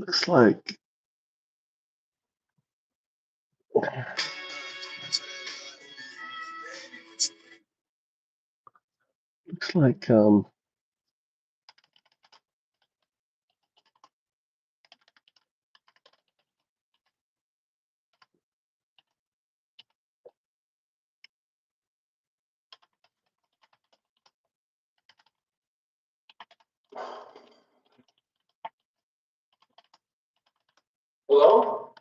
Looks like looks like Hello?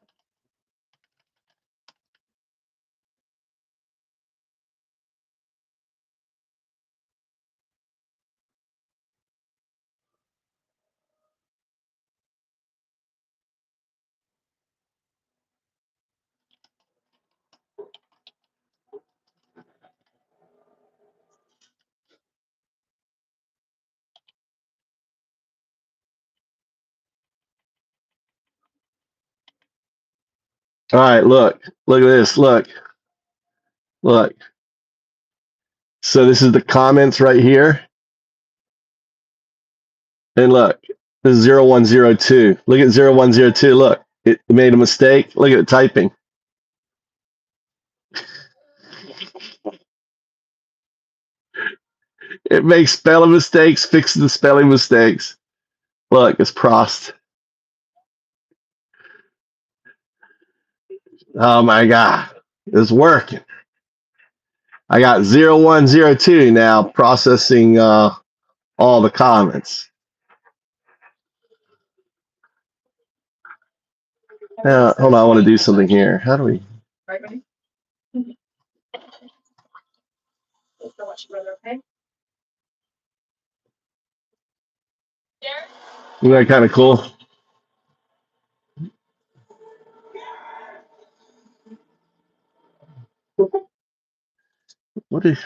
all right, look at this, look. So this is the comments right here. And look, this is 0102. Look at 0102. Look, it made a mistake. Look at it typing. It makes spelling mistakes, fixes the spelling mistakes. Look, it's Prost. Oh my God, it's working. I got 0102 now processing all the comments. Hold on, I want to do something here. How do we? Right, buddy? Thanks so much, brother, okay? Isn't that kind of cool? What is?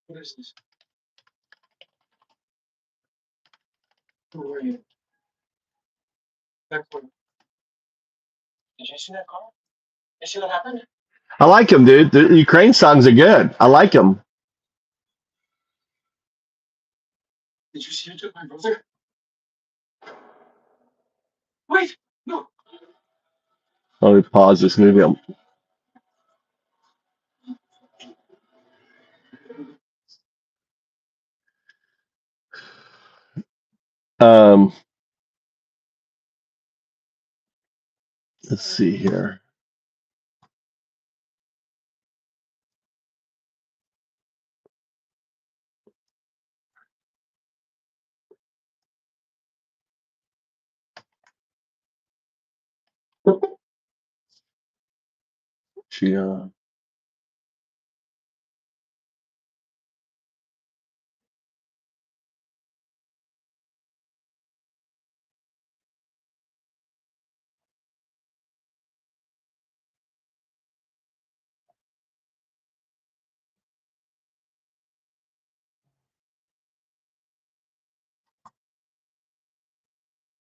What is this? Who are you? Back when? Did you see that car? You see what happened? I like him, dude. The Ukraine songs are good. I like them. Did you see who took my brother? Wait! No! Let me pause this movie. Um, let's see here. She, no,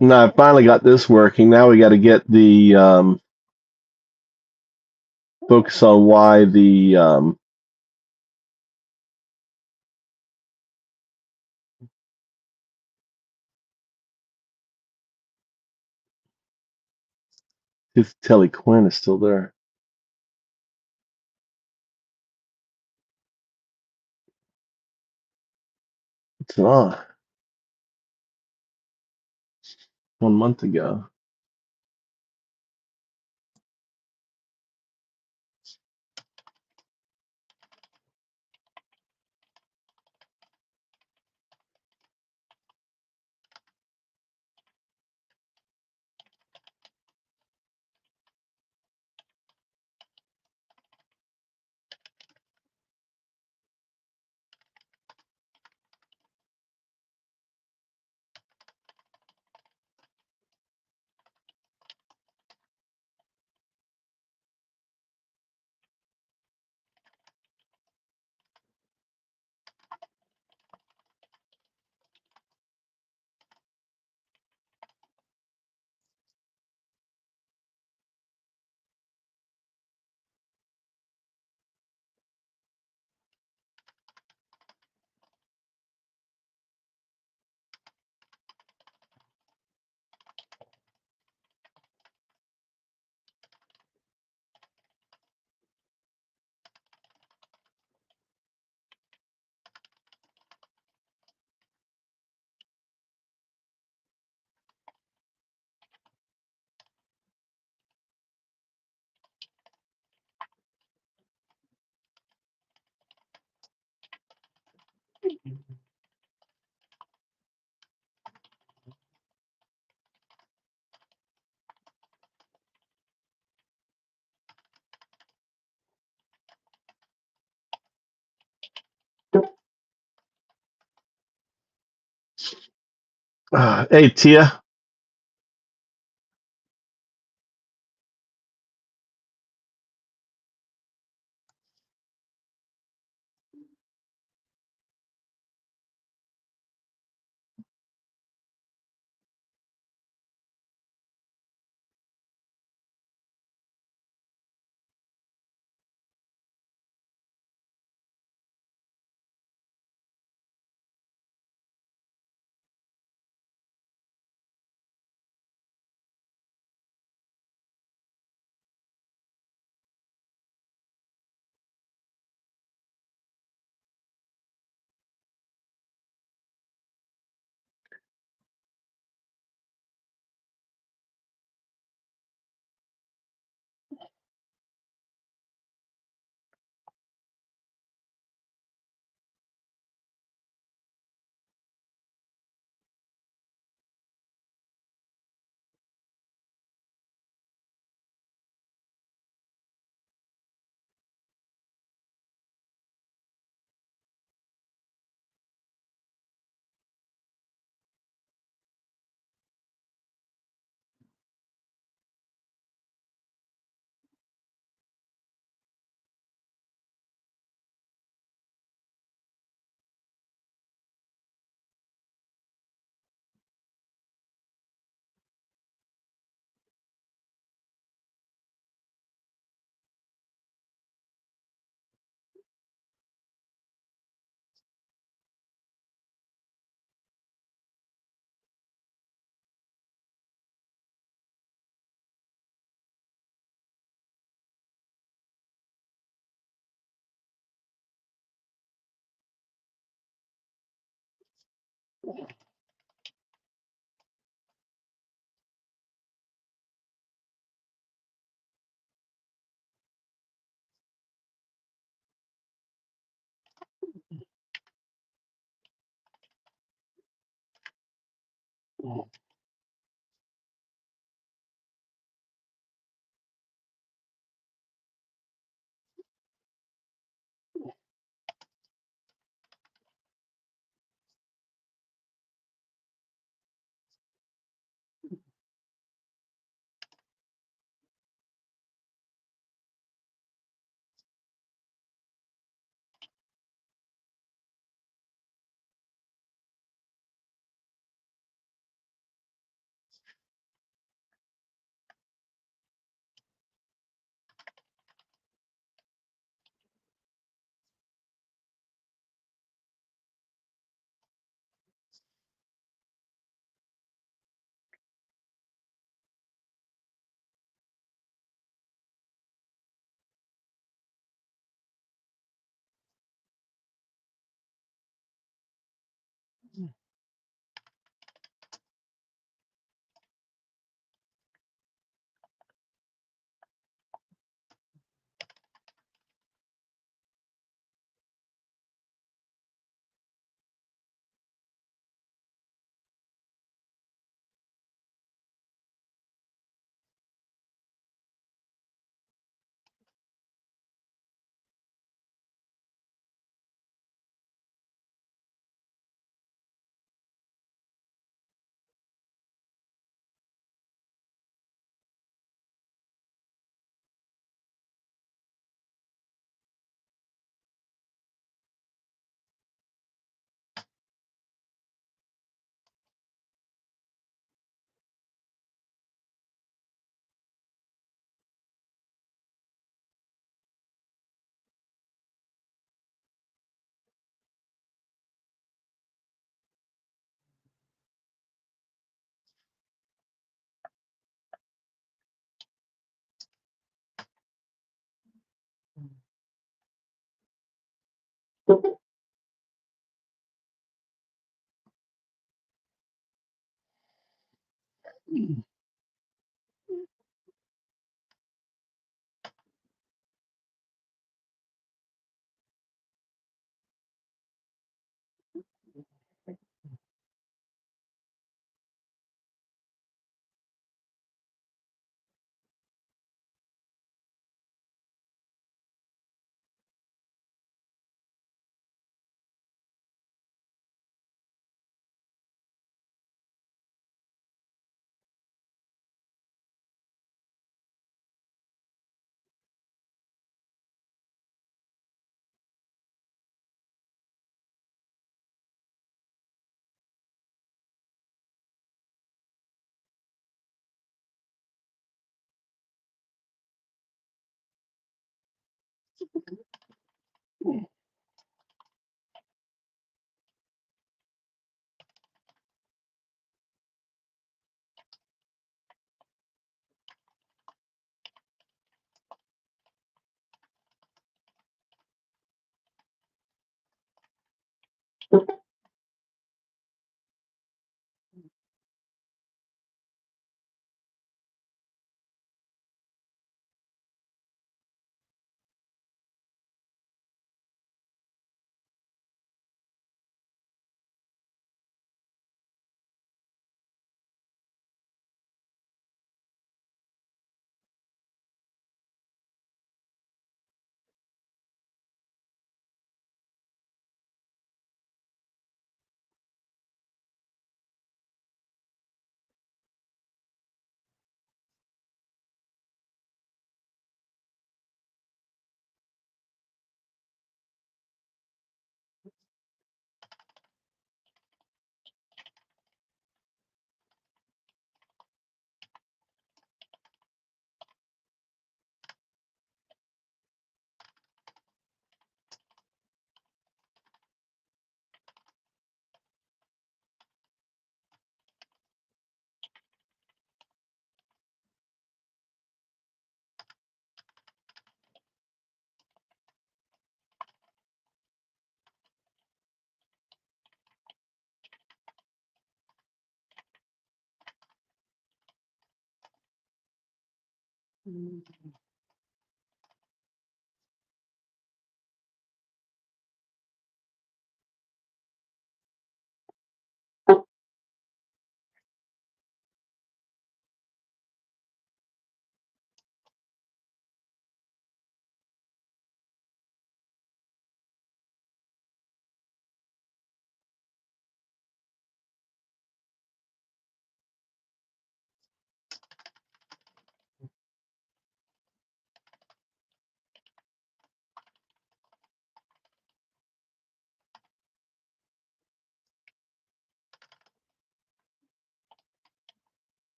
I finally got this working. Now we got to get the focus on why the if Telly Quinn is still there. It's not 1 month ago. Hey, Tia.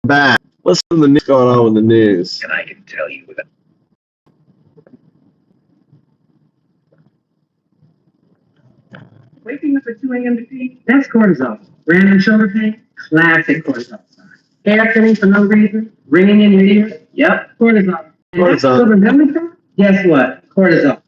Back. What's the news going on with the news? And I can tell you that. Waking up at 2 a.m. to pee, that's cortisol. Random shoulder pain, classic cortisol sign. Hair thinning for no reason, ringing in your ear, Yep, cortisol. Cortisol. So remember that? Guess what? Cortisol.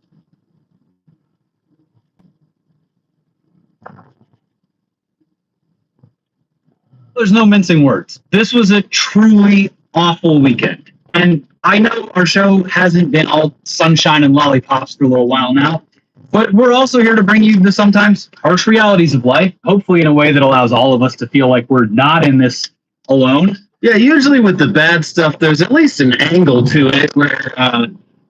There's no mincing words. This was a truly awful weekend. And I know our show hasn't been all sunshine and lollipops for a little while now, but we're also here to bring you the sometimes harsh realities of life, hopefully in a way that allows all of us to feel like we're not in this alone. Yeah, usually with the bad stuff, there's at least an angle to it where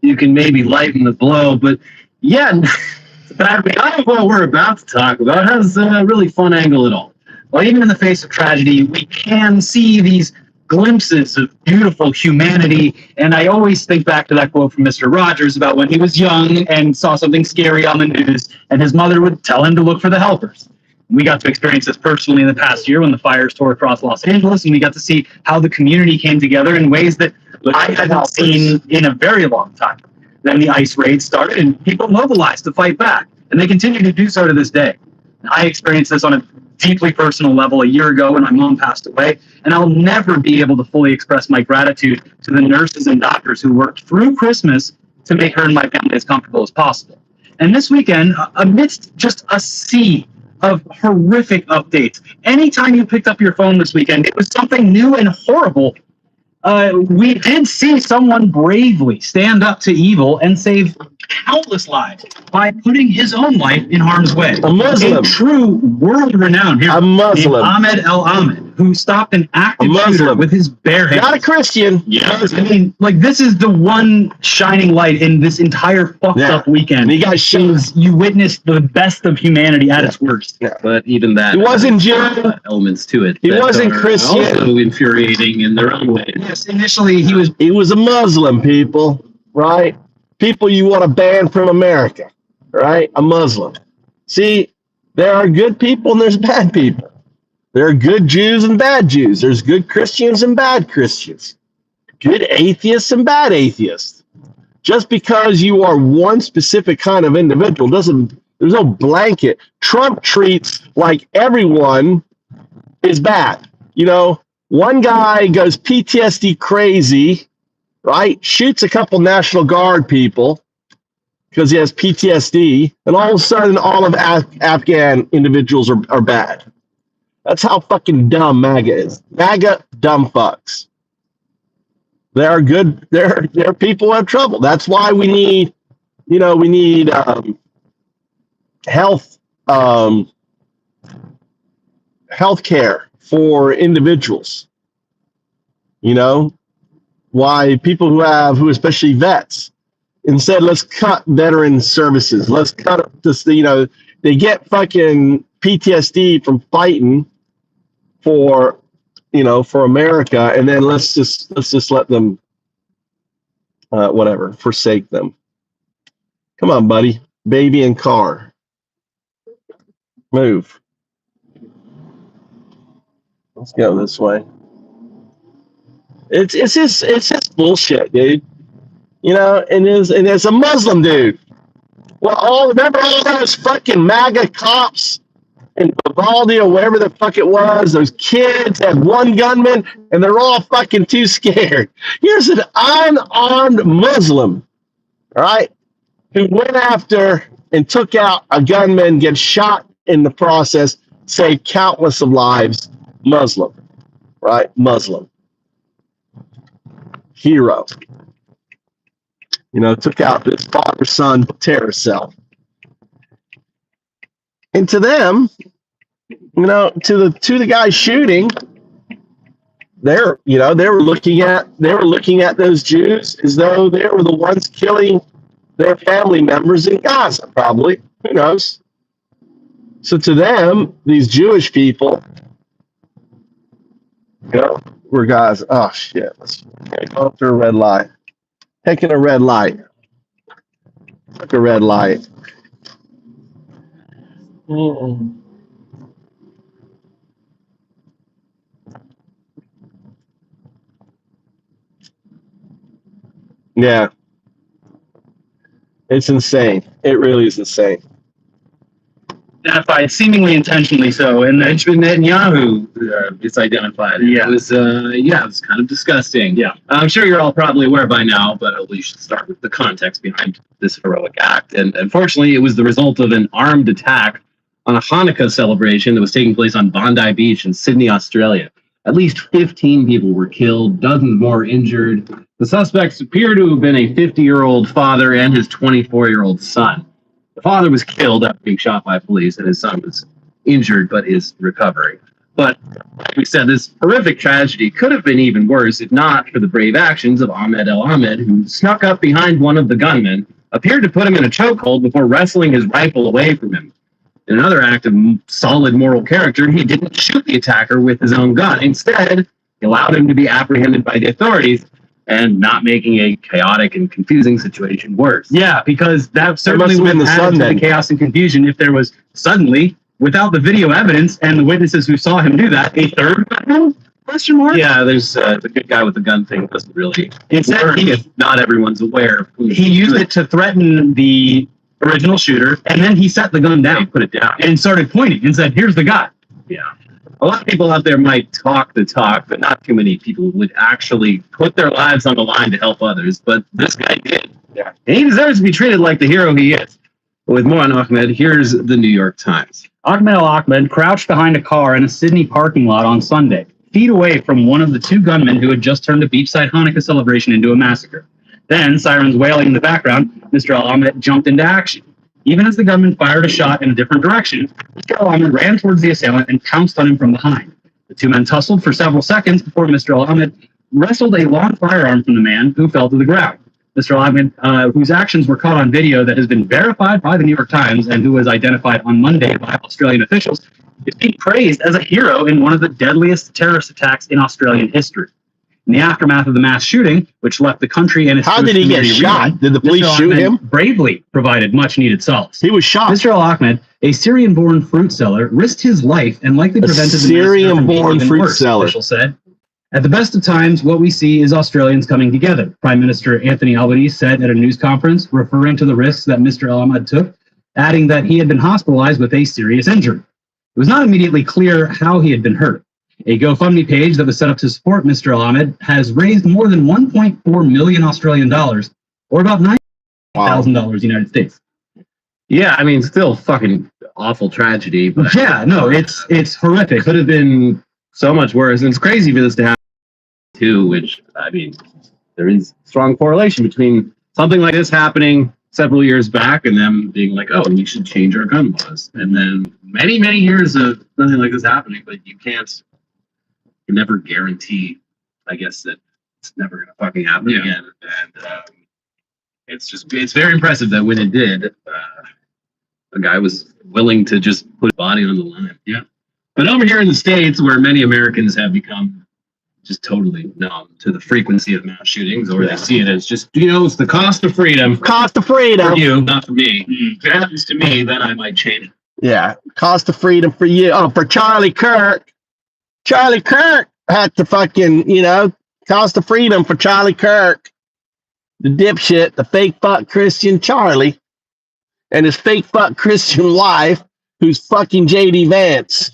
you can maybe lighten the blow. But yeah, the bad none of what we're about to talk about has a really fun angle at all. Well, even in the face of tragedy, we can see these glimpses of beautiful humanity. And I always think back to that quote from Mr. Rogers about when he was young and saw something scary on the news, and his mother would tell him to look for the helpers. We got to experience this personally in the past year when the fires tore across Los Angeles, and we got to see how the community came together in ways that I hadn't seen in a very long time. Then the ICE raids started, and people mobilized to fight back, and they continue to do so to this day. I experienced this on a deeply personal level a year ago when my mom passed away, and I'll never be able to fully express my gratitude to the nurses and doctors who worked through Christmas to make her and my family as comfortable as possible. And this weekend, amidst just a sea of horrific updates, anytime you picked up your phone this weekend, it was something new and horrible. We did see someone bravely stand up to evil and save countless lives by putting his own life in harm's way. A Muslim. A true world-renowned hero A Muslim. named Ahmed El Ahmed, who stopped an active A Muslim. shooter with his bare hands. Not a Christian. Yeah, I mean, like, this is the one shining light in this entire fucked up weekend. And he got shot. You witnessed the best of humanity at its worst. But even that, He wasn't Jew. elements to it. He that wasn't are Christian. Also infuriating in their own way. Yes, initially he was. He was a Muslim, people, right? People you want to ban from America, right? A Muslim. See, there are good people and there's bad people. There are good Jews and bad Jews. There's good Christians and bad Christians. Good atheists and bad atheists. Just because you are one specific kind of individual doesn't, there's no blanket. Trump treats like everyone is bad. You know, one guy goes PTSD crazy, right? Shoots a couple National Guard people because he has PTSD, and all of a sudden, all of Afghan individuals are bad. That's how fucking dumb MAGA is. MAGA dumb fucks. There are good. There are people who have trouble. That's why we need, we need health care for individuals. Why people who especially vets, instead, let's cut veteran services. Let's cut this, they get fucking PTSD from fighting for America, and then let's just let them, forsake them. Come on, buddy, baby and car, move. Let's go this way. It's just bullshit, dude. And it's a Muslim dude. Well, remember all those fucking MAGA cops in Uvalde or wherever the fuck it was? Those kids had one gunman, and they're all fucking too scared. Here's an unarmed Muslim, all right, who went after and took out a gunman, gets shot in the process, saved countless of lives. Muslim, right? Muslim. Hero. Took out this father-son terror cell. And to them, to the guy shooting, they were looking at those Jews as though they were the ones killing their family members in Gaza, probably. Who knows? So to them, these Jewish people, were guys. Oh shit! Let's go through a red light. Taking a red light. Took a red light. Yeah. It's insane. It really is insane. identified seemingly intentionally so, and then Benjamin Netanyahu is identified. Yeah. It was, it was kind of disgusting. Yeah. I'm sure you're all probably aware by now, but we should start with the context behind this heroic act. And unfortunately, it was the result of an armed attack on a Hanukkah celebration that was taking place on Bondi Beach in Sydney, Australia. At least 15 people were killed, dozens more injured. The suspects appear to have been a 50-year-old father and his 24-year-old son. The father was killed after being shot by police, and his son was injured but is recovering. But like we said, this horrific tragedy could have been even worse if not for the brave actions of Ahmed El Ahmed, who snuck up behind one of the gunmen, appeared to put him in a chokehold before wrestling his rifle away from him. In another act of solid moral character, he didn't shoot the attacker with his own gun. Instead, he allowed him to be apprehended by the authorities and not making a chaotic and confusing situation worse. yeah, because that certainly must have would been have the added son to then. the chaos and confusion if there was suddenly, without the video evidence and the witnesses who saw him do that, a third gunman? Question mark? Yeah, there's the good guy with the gun thing doesn't really Instead, work he, if not everyone's aware of who he used it to threaten the original shooter, and then he set the gun He down put it down. and started pointing and said, "Here's the guy." Yeah. A lot of people out there might talk the talk, but not too many people would actually put their lives on the line to help others. But this guy did. Yeah. And he deserves to be treated like the hero he is. With more on Ahmed, here's the New York Times. Ahmed El Ahmed crouched behind a car in a Sydney parking lot on Sunday, feet away from one of the two gunmen who had just turned a beachside Hanukkah celebration into a massacre. Then, sirens wailing in the background, Mr. El Ahmed jumped into action. Even as the gunman fired a shot in a different direction, Mr. El Ahmed ran towards the assailant and pounced on him from behind. The two men tussled for several seconds before Mr. El Ahmed wrestled a long firearm from the man, who fell to the ground. Mr. El Ahmed, whose actions were caught on video that has been verified by the New York Times and who was identified on Monday by Australian officials, is being praised as a hero in one of the deadliest terrorist attacks in Australian history. In the aftermath of the mass shooting, which left the country and its How Jewish did he get community shot? reeling, Did the police Mr. El shoot Ahmed him? bravely provided much-needed solace. He was shot. Mr. El Ahmed, a Syrian-born fruit seller, risked his life and likely prevented the massacre from being Syrian-born even fruit worse, seller. officials said. At the best of times, what we see is Australians coming together, Prime Minister Anthony Albanese said at a news conference, referring to the risks that Mr. El Ahmed took, adding that he had been hospitalized with a serious injury. It was not immediately clear how he had been hurt. A GoFundMe page that was set up to support Mr. El Ahmed has raised more than 1.4 million Australian dollars, or about $9,000 United States. Yeah, I mean, still fucking awful tragedy, but Yeah, no, it's horrific. could have been so much worse. And it's crazy for this to happen too, which, I mean, there is strong correlation between something like this happening several years back and them being like, oh, we should change our gun laws. And then many, many years of nothing like this happening, but you never guarantee, I guess, that it's never going to fucking happen again. And it's very impressive that when it did, a guy was willing to just put his body on the line. Yeah. But over here in the States, where many Americans have become just totally numb to the frequency of mass shootings, or they see it as just, it's the cost of freedom Cost of for freedom. you, not for me. If it happens to me, then I might change. Yeah. Cost of freedom for you. Oh, for Charlie Kirk. Charlie Kirk had to fucking, cost of freedom for Charlie Kirk. The dipshit, the fake fuck Christian Charlie, and his fake fuck Christian wife, who's fucking JD Vance.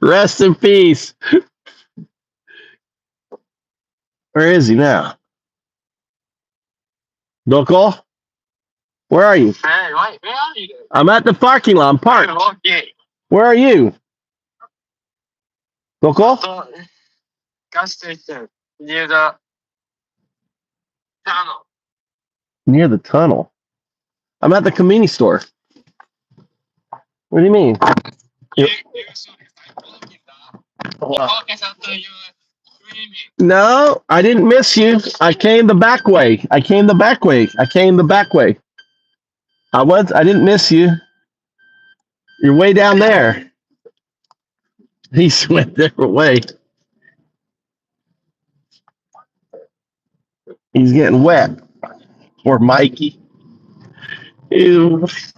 Rest in peace. Where is he now? Local? Where are you? Hey, wait, where are you? I'm at the parking lot. I'm parked. Okay. Where are you? Local? So, gas station near the tunnel. Near the tunnel. I'm at the convenience store. What do you mean? You saw focus after you screaming. No, I didn't miss you. I came the back way. I came the back way. I didn't miss you. You're way down there. He went a different way. He's getting wet. Poor Mikey. He's,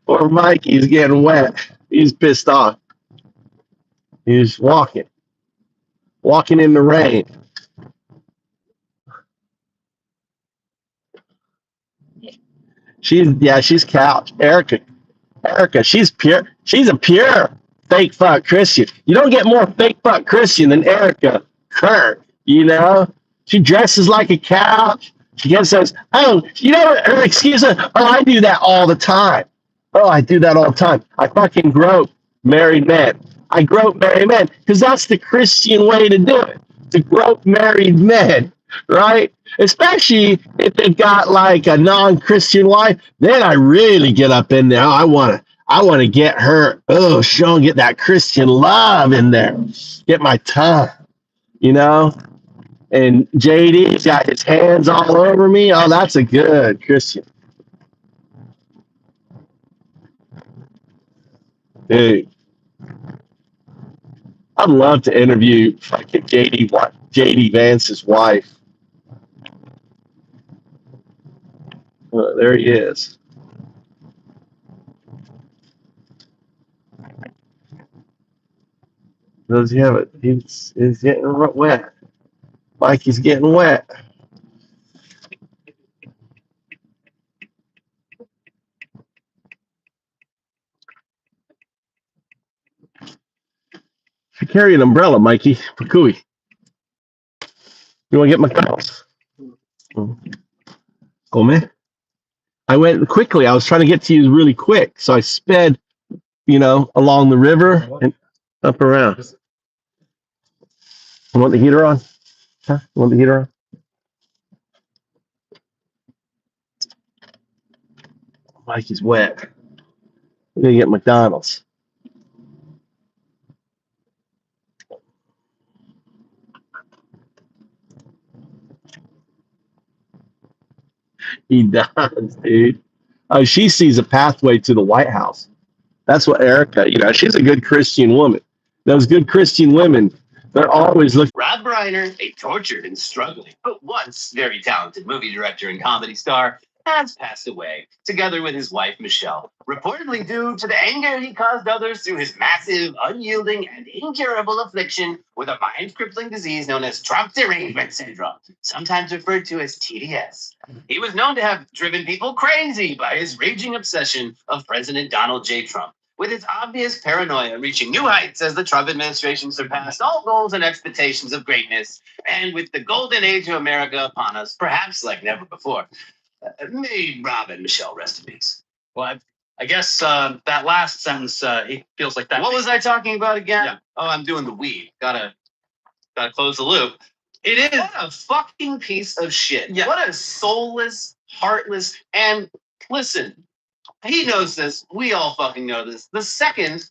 poor Mikey's getting wet. He's pissed off. He's walking in the rain. She's couch. Erica, she's pure. She's a pure fake fuck Christian. You don't get more fake fuck Christian than Erica Kirk. You know, she dresses like a couch. She gets those. Oh, you know her excuse. Oh, I do that all the time. Oh, I do that all the time. I fucking grope married men. I grope married men because that's the Christian way to do it. To grope married men, right? Especially if they've got like a non-Christian wife, then I really get up in there. I want to get her. Oh, show and get that Christian love in there. Get my tongue, you know. And JD's got his hands all over me. Oh, that's a good Christian, dude. I'd love to interview fucking JD Vance's wife. Oh, there he is. Does he have it? He's getting wet. Mikey's getting wet. I carry an umbrella, Mikey. Pakui. You want to get McDonald's? Come. I went quickly. I was trying to get to you really quick, so I sped, along the river and up around. You want the heater on? Huh? You want the heater on? Mikey's wet. We're gonna get McDonald's. He does, dude. Oh, she sees a pathway to the White House. That's what Erica, she's a good Christian woman. Those good Christian women, they're always looking. Rob Reiner, a tortured and struggling, but once very talented movie director and comedy star, has passed away, together with his wife, Michelle, reportedly due to the anger he caused others through his massive, unyielding, and incurable affliction with a mind-crippling disease known as Trump derangement syndrome, sometimes referred to as TDS. He was known to have driven people crazy by his raging obsession of President Donald J. Trump, with his obvious paranoia reaching new heights as the Trump administration surpassed all goals and expectations of greatness, and with the golden age of America upon us, perhaps like never before. May Rob and Michelle rest in peace. Well, I guess that last sentence, he feels like that. What was I talking about again? Yeah. Oh, I'm doing the weed. Gotta close the loop. It is. What a fucking piece of shit. Yeah. What a soulless, heartless, and listen, he knows this. We all fucking know this. The second,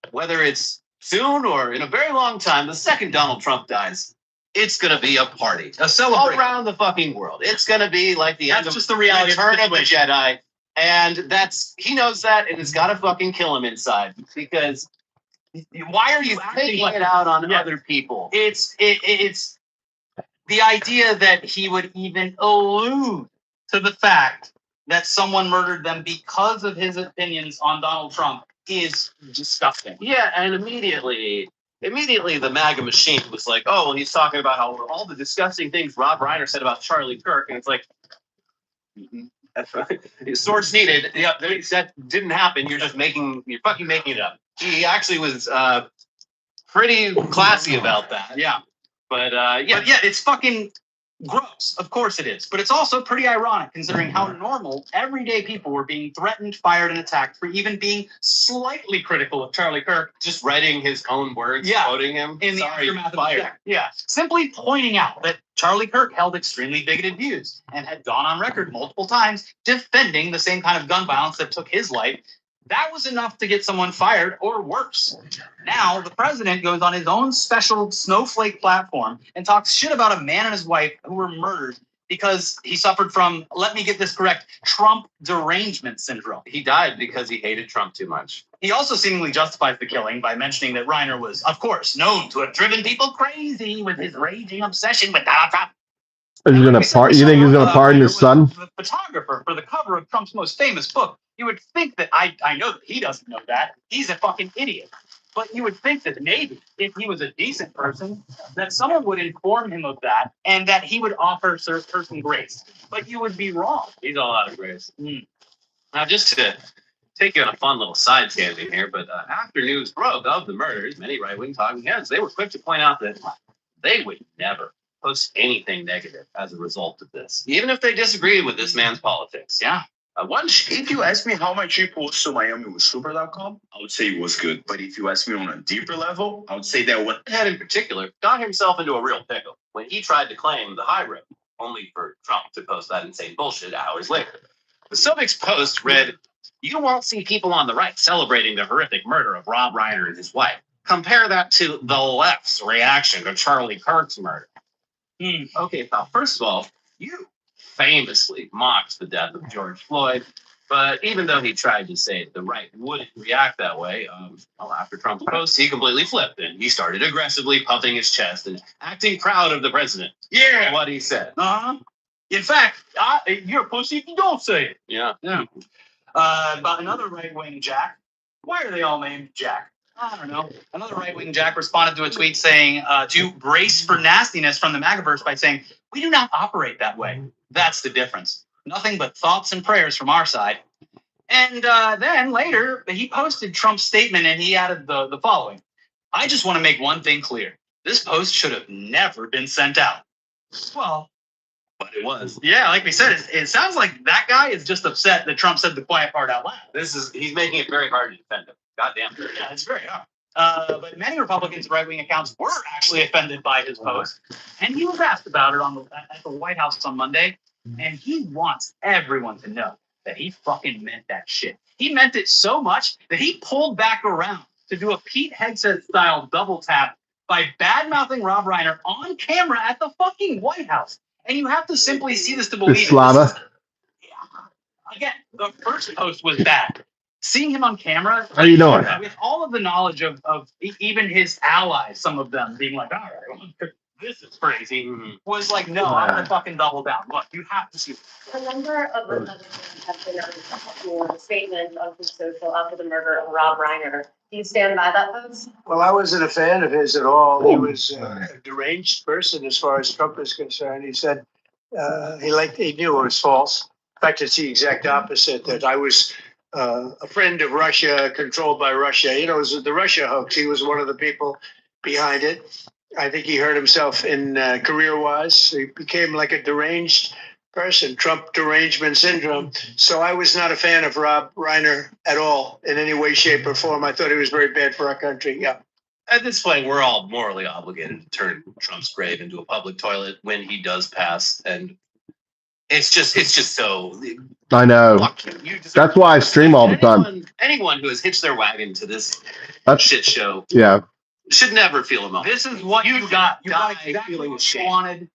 whether it's soon or in a very long time, the second Donald Trump dies, it's gonna be a party. A celebration. All around the fucking world. It's gonna be like the end That's of just the reality of the Return of the situation. Jedi. And he knows that, and it's gotta fucking kill him inside. Because why are you taking it out on other people? It's the idea that he would even allude to the fact that someone murdered them because of his opinions on Donald Trump is disgusting. Yeah, and immediately the MAGA machine was like, oh, well, he's talking about how all the disgusting things Rob Reiner said about Charlie Kirk, and it's like, source needed. Yeah, that didn't happen. You're fucking making it up. He actually was pretty classy about that. Yeah. But But yeah, it's fucking gross. Of course it is. But it's also pretty ironic considering how normal, everyday people were being threatened, fired, and attacked for even being slightly critical of Charlie Kirk. just writing his own words, Yeah. quoting him. In the Sorry, aftermath of the fired. attack. Yeah. Simply pointing out that Charlie Kirk held extremely bigoted views and had gone on record multiple times defending the same kind of gun violence that took his life. That was enough to get someone fired or worse. Now, the president goes on his own special snowflake platform and talks shit about a man and his wife who were murdered because he suffered from, let me get this correct, Trump derangement syndrome. He died because he hated Trump too much. He also seemingly justifies the killing by mentioning that Reiner was, of course, known to have driven people crazy with his raging obsession with Donald Trump. Is he gonna you think he's gonna pardon his son? The photographer for the cover of Trump's most famous book. You would think that I know that he doesn't know that. He's a fucking idiot. But you would think that maybe if he was a decent person, that someone would inform him of that and that he would offer certain grace. But you would be wrong. He's all out of grace. Now, just to take you on a fun little side tangent here, but after news broke of the murders, many right-wing talking heads, they were quick to point out that they would never post anything negative as a result of this, even if they disagreed with this man's politics. Yeah. If you ask me how my trip was to Miami with Super.com, I would say it was good. But if you ask me on a deeper level, I would say that what Head in particular got himself into a real pickle when he tried to claim the high road, only for Trump to post that insane bullshit hours later. The Civics Post read, "You won't see people on the right celebrating the horrific murder of Rob Reiner and his wife. Compare that to the left's reaction to Charlie Kirk's murder." Okay, pal, first of all, you famously mocked the death of George Floyd, but even though he tried to say the right wouldn't react that way, after Trump's post, he completely flipped and he started aggressively puffing his chest and acting proud of the president. Yeah. What he said. In fact, you're a pussy if you don't say it. Yeah. About another right-wing Jack. Why are they all named Jack? I don't know. Another right-wing Jack responded to a tweet saying to brace for nastiness from the MAGAverse by saying, "We do not operate that way. That's the difference. Nothing but thoughts and prayers from our side." And then later, he posted Trump's statement and he added the following. "I just want to make one thing clear. This post should have never been sent out." Well, But it was. yeah, like we said, it sounds like that guy is just upset that Trump said the quiet part out loud. He's making it very hard to defend him. Goddamn. Yeah, it's very hard. But many Republicans' right-wing accounts were actually offended by his post, and he was asked about it at the White House on Monday, and he wants everyone to know that he fucking meant that shit. He meant it so much that he pulled back around to do a Pete Hegseth-style double tap by bad-mouthing Rob Reiner on camera at the fucking White House. And you have to simply see this to believe This it. Slava. Again, the first post was bad. Seeing him on camera, How you doing? with all of the knowledge of even his allies, some of them being like, "All right, this is crazy," was like, "No, I'm gonna fucking double down." Look, you have to see. A number of Republicans have been on your statement on Truth Social after the murder of Rob Reiner. Do you stand by that post? Well, I wasn't a fan of his at all. He was a deranged person as far as Trump is concerned. He said he knew it was false. In fact, it's the exact opposite, that I was a friend of Russia, controlled by Russia. You know, it was the Russia hoax. He was one of the people behind it. I think he hurt himself in career-wise. He became like a deranged person, Trump derangement syndrome. So I was not a fan of Rob Reiner at all in any way, shape, or form. I thought he was very bad for our country. Yeah. At this point, we're all morally obligated to turn Trump's grave into a public toilet when he does pass, and it's just so. I know. Fuck you. You deserve- That's why I stream all the time. Anyone who has hitched their wagon to this That's shit show yeah. should never feel emotional. This is what you got. You got die exactly feeling what you ashamed. wanted.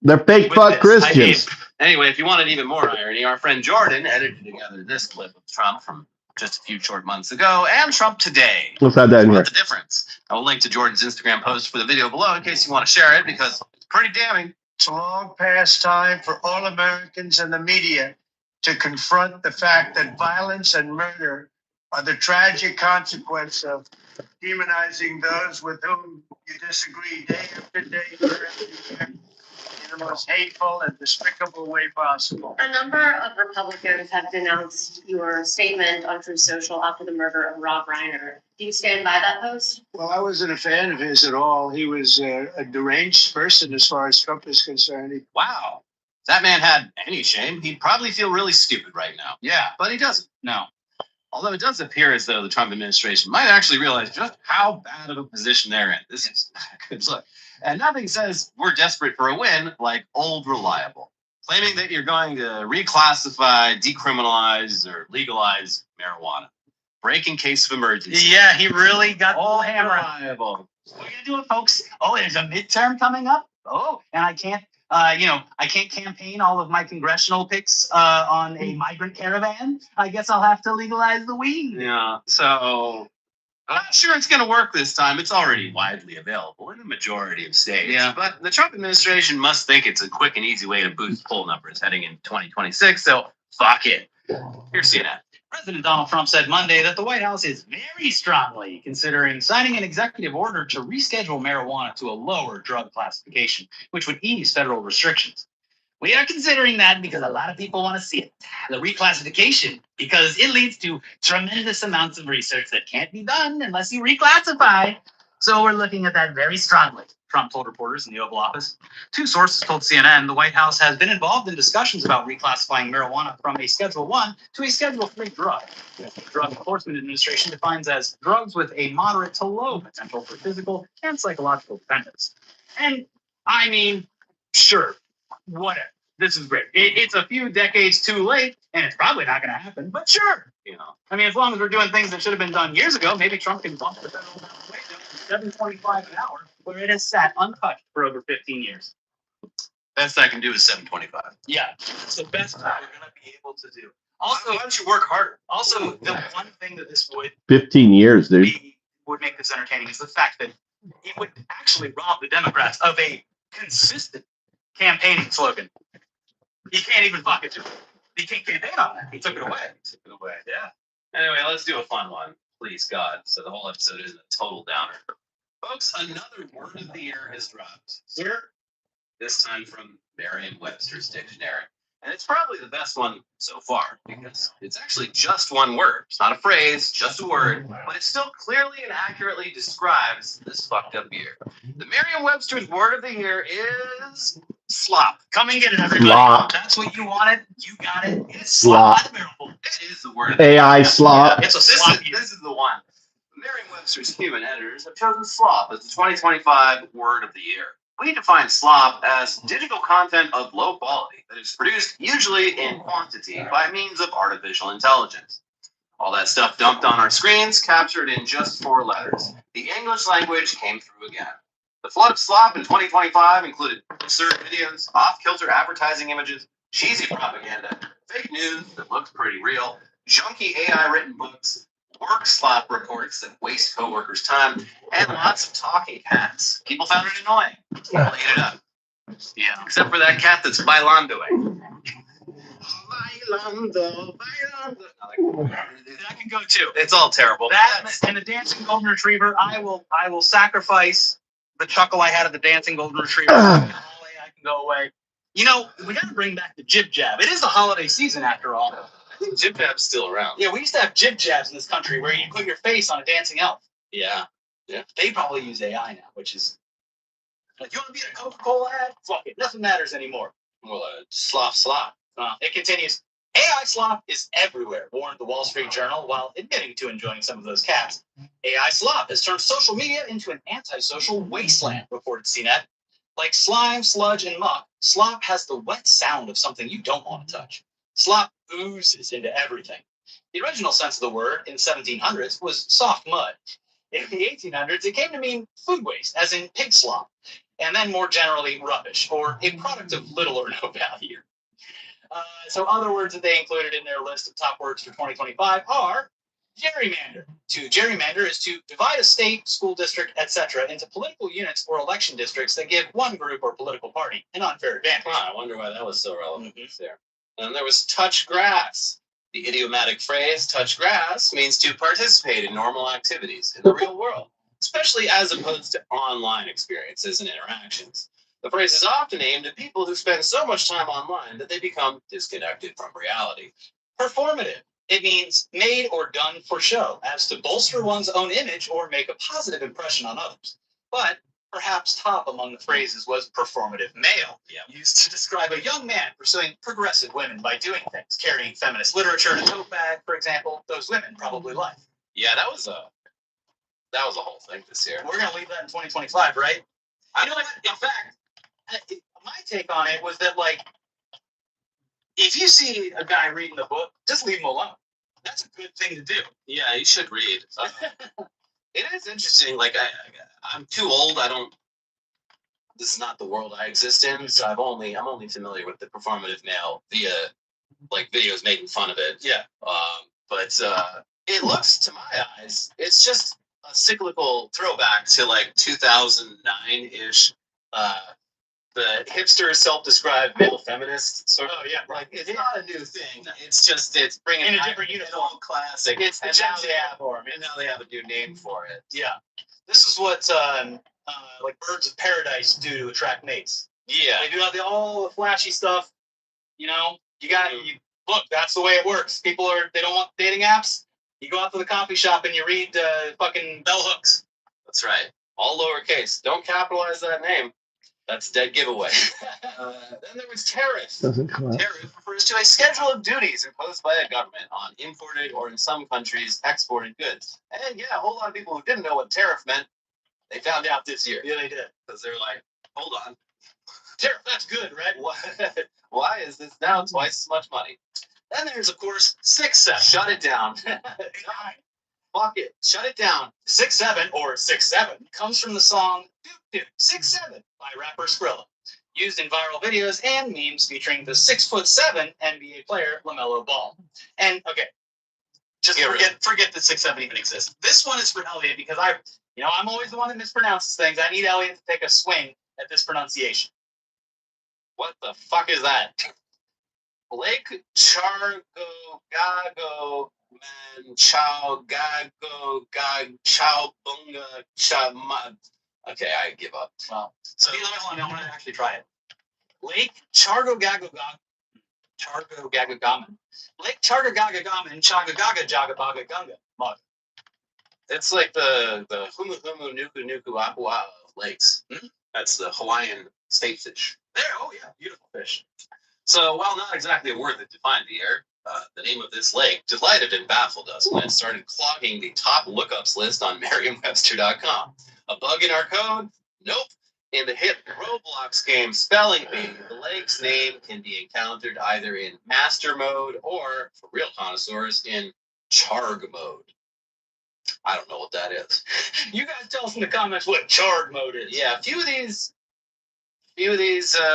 They're fake With fuck this. Christians. Anyway, if you wanted even more irony, our friend Jordan edited together this clip of Trump from just a few short months ago and Trump today. Let's add that in here. What's the difference? I will link to Jordan's Instagram post for the video below in case you want to share it because it's pretty damning. It's a long past time for all Americans and the media to confront the fact that violence and murder are the tragic consequence of demonizing those with whom you disagree day after day, year after year, in the most hateful and despicable way possible. A number of Republicans have denounced your statement on Truth Social after the murder of Rob Reiner. Do you stand by that post? Well, I wasn't a fan of his at all. He was a deranged person as far as Trump is concerned. Wow. If that man had any shame, he'd probably feel really stupid right now. Yeah. But he doesn't. No. Although it does appear as though the Trump administration might actually realize just how bad of a position they're in. This is a good look. And nothing says we're desperate for a win like old reliable. Claiming that you're going to reclassify, decriminalize, or legalize marijuana. Break in case of emergency. Yeah, he really got the Old hammer. reliable. What are you gonna do it, folks? Oh, there's a midterm coming up. Oh, and I can't, I can't campaign all of my congressional picks on a migrant caravan. I guess I'll have to legalize the weed. Yeah. So, I'm not sure it's going to work this time. It's already widely available in the majority of states. Yeah. But the Trump administration must think it's a quick and easy way to boost poll numbers heading in 2026. So fuck it. Here's CNN. President Donald Trump said Monday that the White House is very strongly considering signing an executive order to reschedule marijuana to a lower drug classification, which would ease federal restrictions. We are considering that because a lot of people want to see it, the reclassification, because it leads to tremendous amounts of research that can't be done unless you reclassify. So we're looking at that very strongly, Trump told reporters in the Oval Office. Two sources told CNN the White House has been involved in discussions about reclassifying marijuana from a Schedule 1 to a Schedule 3 drug. The Drug Enforcement Administration defines as drugs with a moderate to low potential for physical and psychological dependence. And I mean, sure, whatever. This is great. It's a few decades too late, and it's probably not going to happen, but sure. I mean, as long as we're doing things that should have been done years ago, maybe Trump can bump the federal minimum wage up to $7.25 an hour, where it has sat untouched for over 15 years. Best I can do is 725. Yeah, it's the best we're going to be able to do. Also, Why don't you work harder? Also, the one thing that this would 15 years, dude. would make this entertaining is the fact that it would actually rob the Democrats of a consistent campaigning slogan. He can't even fuck it to it. He can't campaign on that. He took it away. Yeah. Anyway, let's do a fun one. Please, God. So the whole episode isn't a total downer. Folks, another word of the year has dropped. Here, this time from Merriam-Webster's dictionary. And it's probably the best one so far because it's actually just one word. It's not a phrase, just a word, but it still clearly and accurately describes this fucked up year. The Merriam-Webster's word of the year is slop. Come and get it, everybody. Slop. That's what you wanted. You got it. It's Slop. slop. It is the word of the AI slop. It's a This slop. is the one. Merriam-Webster's human editors have chosen slop as the 2025 word of the year. We define slop as digital content of low quality that is produced usually in quantity by means of artificial intelligence. All that stuff dumped on our screens, captured in just 4 letters. The English language came through again. The flood of slop in 2025 included absurd videos, off-kilter advertising images, cheesy propaganda, fake news that looks pretty real, junky AI-written books, work slop reports that waste coworkers' time, and lots of talking cats. People found it annoying. People ate it up. Yeah, except for that cat that's bailandoing. Bailando, bailando. I can go too. It's all terrible. That and the dancing golden retriever. I will sacrifice the chuckle I had at the dancing golden retriever. All AI can go away. You know, we got to bring back the jib jab. It is the holiday season after all. I think Jib Jab's still around. Yeah, we used to have jib jabs in this country where you put your face on a dancing elf. Yeah. They probably use AI now, which is like, you want to be in a Coca-Cola ad? Fuck it, nothing matters anymore. Well, slop. It continues. AI slop is everywhere, warned the Wall Street Journal while admitting to enjoying some of those cats. AI slop has turned social media into an antisocial wasteland, reported CNET. Like slime, sludge, and muck, slop has the wet sound of something you don't want to touch. Slop oozes into everything. The original sense of the word in the 1700s was soft mud. In the 1800s, it came to mean food waste, as in pig slop, and then more generally rubbish, or a product of little or no value. So other words that they included in their list of top words for 2025 are gerrymander. To gerrymander is to divide a state, school district, etc. into political units or election districts that give one group or political party an unfair advantage. I wonder why that was so relevant there. And there was touch grass. The idiomatic phrase touch grass means to participate in normal activities in the real world, especially as opposed to online experiences and interactions. The phrase is often aimed at people who spend so much time online that they become disconnected from reality. Performative. It means made or done for show, as to bolster one's own image or make a positive impression on others. But perhaps top among the phrases was performative male, used to describe a young man pursuing progressive women by doing things, carrying feminist literature in a tote bag, for example. Those women probably like. Yeah, that was a whole thing this year. We're gonna leave that in 2025, right? You know what? In fact, my take on it was that, like, if you see a guy reading a book, just leave him alone. That's a good thing to do. Yeah, you should read. It is interesting. Like, I'm too old. This is not the world I exist in. So I'm only familiar with the performative male via like videos making fun of it. Yeah. But it looks, to my eyes, it's just a cyclical throwback to like 2009-ish. The hipster self-described male feminist sort of. Oh yeah, like it's not a new thing. It's just it's bringing In a back different an uniform. old classic. It's the and Gen now Z they have uniform. and now they have a new name for it. Yeah. This is what like Birds of Paradise do to attract mates. Yeah. They do all the flashy stuff. You know, look, that's the way it works. They don't want dating apps. You go out to the coffee shop and you read fucking bell hooks. That's right. All lowercase. Don't capitalize that name. That's a dead giveaway. Then there was tariff. Doesn't come out. Tariff refers to a schedule of duties imposed by a government on imported or, in some countries, exported goods. And yeah, a whole lot of people who didn't know what tariff meant, they found out this year. Yeah, they did. Because they're like, hold on. Tariff, that's good, right? Why is this now twice as much money? Then there's, of course, 6-7. Shut it down. Fuck it. Shut it down. 6'7" or 6'7" comes from the song 6'7" by rapper Skrilla, used in viral videos and memes featuring the 6'7" NBA player LaMelo Ball. And okay, just forget that 6'7" even exists. This one is for Elliot because I'm always the one that mispronounces things. I need Elliot to take a swing at this pronunciation. What the fuck is that? Blake Chargogago Man Chow Gago Gag Chow Bunga Chama. Okay, I give up. Well, so I want to actually try it. Lake Chargogagagaman. Lake Chargogagagaman Chagagaga Jagabaga Gunga. Mug. It's like the Humu Humu Nuku Nuku Apua of lakes. That's the Hawaiian state fish. There, oh yeah, beautiful fish. So, while not exactly a word that defined the air, the name of this lake delighted and baffled us when it started clogging the top lookups list on Merriam-Webster.com. A bug in our code? Nope. In the hit Roblox game Spelling Bee, the lake's name can be encountered either in master mode or, for real connoisseurs, in charg mode. I don't know what that is. You guys tell us in the comments what charg mode is. Yeah, a few of these we are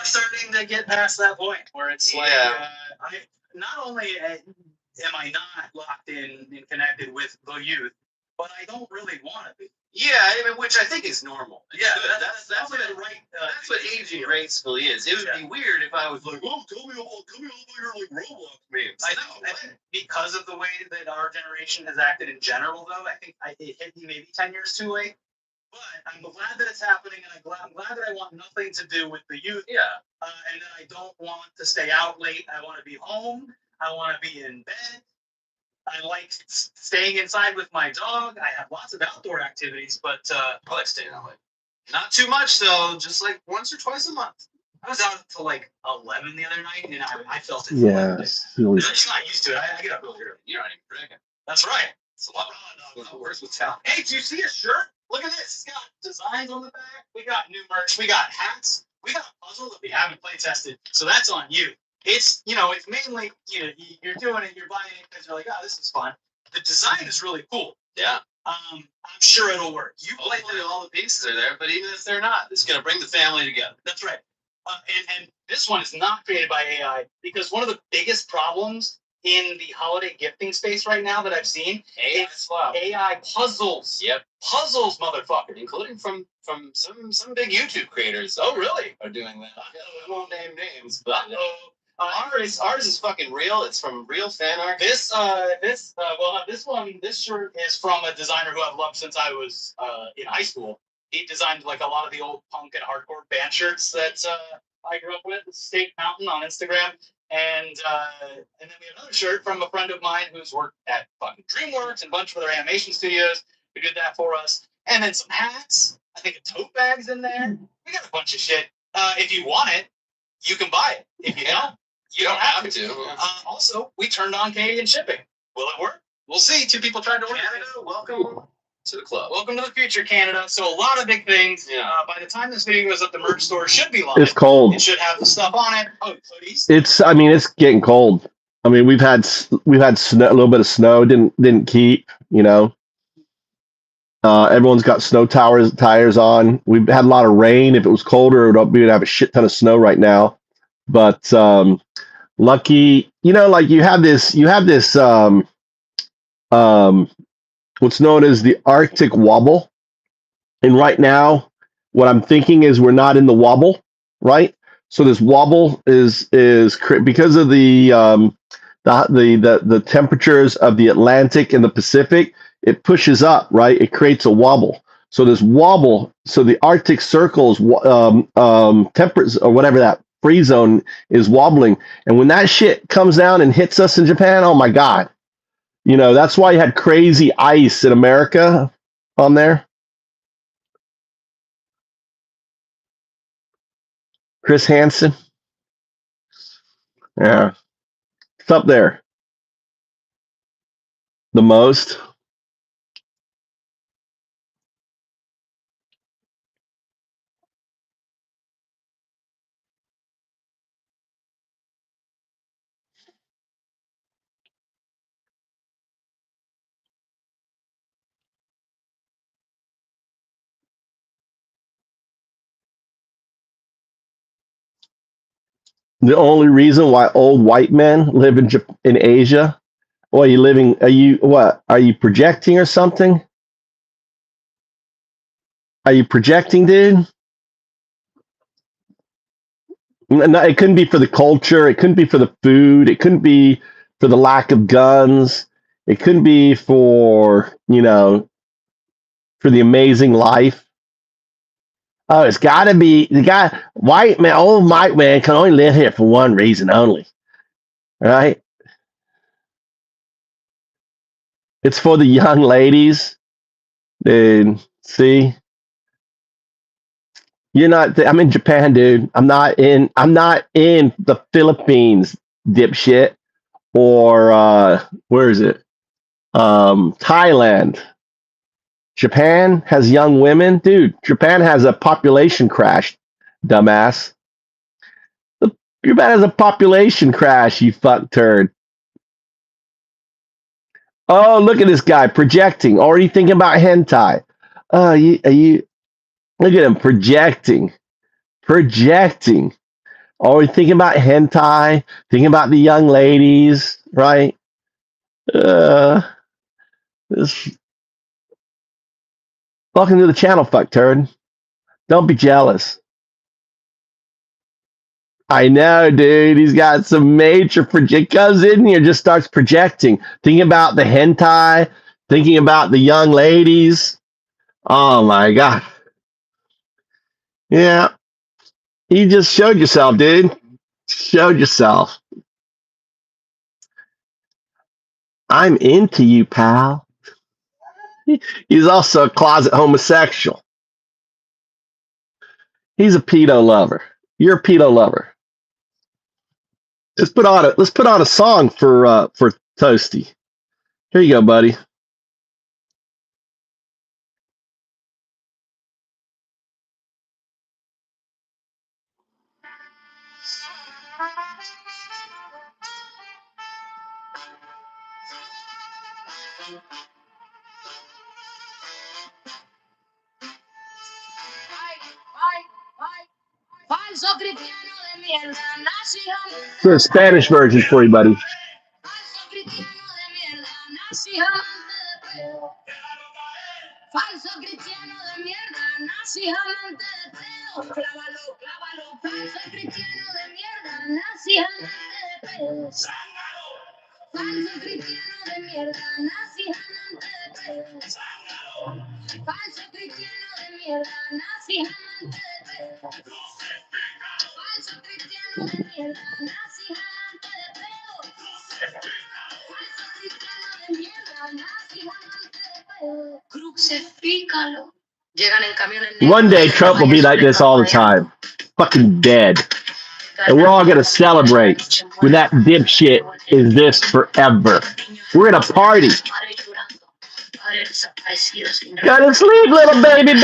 starting to get past that point where it's like, not only am I not locked in and connected with the youth, but I don't really want to be. Yeah, I mean, which I think is normal. Yeah, that's what the right. that's what aging gracefully is. It would be weird if I was like, oh, tell me all your like Roblox memes. I know. I think because of the way that our generation has acted in general, though, I think it hit me maybe 10 years too late. But I'm glad that it's happening, and I'm glad that I want nothing to do with the youth. Yeah. And that I don't want to stay out late. I want to be home. I want to be in bed. I like staying inside with my dog. I have lots of outdoor activities, but I like staying out late. Not too much, though. Just like once or twice a month. I was out till like 11 the other night, and I felt it. Yeah. I'm just not used to it. I get up real early. You're not even drinking. That's right. It's a lot. It works with talent. Hey, do you see a shirt? Look at this. It's got designs on the back. We got new merch. We got hats. We got a puzzle that we haven't play tested. So that's on you. It's, it's mainly, you're doing it, you're buying it because you're like, oh, this is fun. The design is really cool. Yeah. I'm sure it'll work. You play Hopefully all the pieces are there, but even if they're not, it's going to bring the family together. That's right. And this one is not created by AI because one of the biggest problems in the holiday gifting space right now that I've seen is AI puzzles. Yep. Puzzles, motherfucker. Including from some big YouTube creators. Oh, really? Are doing that. I won't name names, but ours is fucking real. It's from real fan art. This shirt is from a designer who I've loved since I was in high school. He designed like a lot of the old punk and hardcore band shirts that I grew up with. State Mountain on Instagram. And then we have another shirt from a friend of mine who's worked at fucking DreamWorks and a bunch of other animation studios who did that for us. And then some hats. I think a tote bag's in there. We got a bunch of shit. If you want it, you can buy it. If you don't, you don't have to. Also, we turned on Canadian shipping. Will it work? We'll see. 2 people tried to order Canada, welcome to the club. Welcome to the future, Canada. So a lot of big things. Yeah. By the time this video goes up, the merch store should be live. It's cold. It should have the stuff on it. Oh, hoodies. It's getting cold. I mean, we've had snow, a little bit of snow. Didn't keep. Everyone's got snow tires on. We've had a lot of rain. If it was colder, we would have a shit ton of snow right now. But lucky, like you have this what's known as the Arctic wobble. And right now, what I'm thinking is we're not in the wobble, right? So this wobble is because of the temperatures of the Atlantic and the Pacific, it pushes up, right? It creates a wobble. So this wobble, so the Arctic Circle's temperatures or whatever that free zone is wobbling, and when that shit comes down and hits us in Japan, oh my God, you know that's why you had crazy ice in America on there. Chris Hansen, yeah, it's up there the most. The only reason why old white men live in Asia. What are you living? Are you what? Are you projecting or something? Are you projecting, dude? No, it couldn't be for the culture. It couldn't be for the food. It couldn't be for the lack of guns. It couldn't be for for the amazing life. Oh, it's got to be the guy. White man, old white man can only live here for one reason only, right? It's for the young ladies. Dude, see, you're not. I'm in Japan, dude. I'm not in the Philippines, dipshit, or where is it? Thailand. Japan has young women, dude. Japan has a population crash, dumbass. Japan has a population crash, you fuck turd. Oh, look at this guy projecting. Already thinking about hentai. Oh, you look at him projecting. Always thinking about hentai, thinking about the young ladies, right? This, welcome to the channel, fuck turd. Don't be jealous. I know, dude. He's got some major project. Comes in here, just starts projecting, thinking about the hentai, thinking about the young ladies. Oh my God. Yeah. You just showed yourself, dude. Showed yourself. I'm into you, pal. He's also a closet homosexual. He's a pedo lover. You're a pedo lover. Let's put on a song for Toasty. Here you go, buddy. Here's a Spanish version for you, buddy. One day Trump will be like this all the time. Fucking dead. And we're all gonna celebrate when that dipshit is this forever. We're gonna party. Go to sleep, little baby.